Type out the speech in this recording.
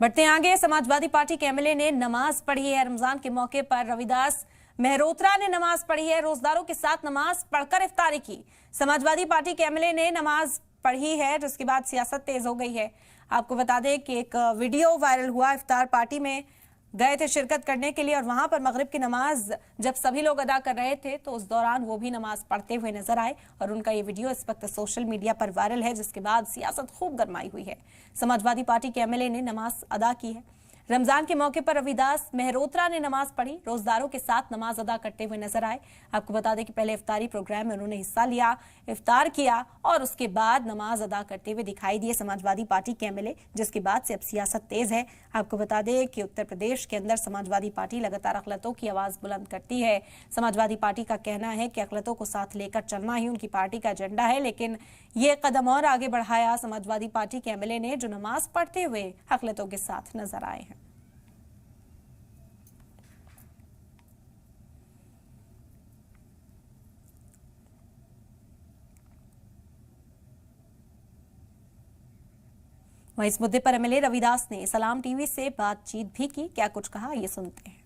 बढ़ते आगे, समाजवादी पार्टी के एमएलए ने नमाज पढ़ी है। रमजान के मौके पर रविदास मेहरोत्रा ने नमाज पढ़ी है। रोजदारों के साथ नमाज पढ़कर इफ्तारी की। समाजवादी पार्टी के एमएलए ने नमाज पढ़ी है, जिसके बाद सियासत तेज हो गई है। आपको बता दें कि एक वीडियो वायरल हुआ। इफ्तार पार्टी में गए थे शिरकत करने के लिए और वहां पर मगरिब की नमाज जब सभी लोग अदा कर रहे थे तो उस दौरान वो भी नमाज पढ़ते हुए नजर आए और उनका ये वीडियो इस वक्त सोशल मीडिया पर वायरल है, जिसके बाद सियासत खूब गरमाई हुई है। समाजवादी पार्टी के एमएलए ने नमाज अदा की है। रमजान के मौके पर रविदास मेहरोत्रा ने नमाज पढ़ी, रोजदारों के साथ नमाज अदा करते हुए नजर आए। आपको बता दें कि पहले इफ्तारी प्रोग्राम में उन्होंने हिस्सा लिया, इफ्तार किया और उसके बाद नमाज अदा करते हुए दिखाई दिए समाजवादी पार्टी के एमएलए, जिसके बाद से अब सियासत तेज है। आपको बता दें कि उत्तर प्रदेश के अंदर समाजवादी पार्टी लगातार अखिलतों की आवाज बुलंद करती है। समाजवादी पार्टी का कहना है कि अखिलतों को साथ लेकर चलना ही उनकी पार्टी का एजेंडा है, लेकिन ये कदम और आगे बढ़ाया समाजवादी पार्टी के एमएलए ने, जो नमाज पढ़ते हुए अखिलतों के साथ नजर आए हैं। वहीं इस मुद्दे पर एमएलए रविदास ने सलाम टीवी से बातचीत भी की। क्या कुछ कहा, ये सुनते हैं।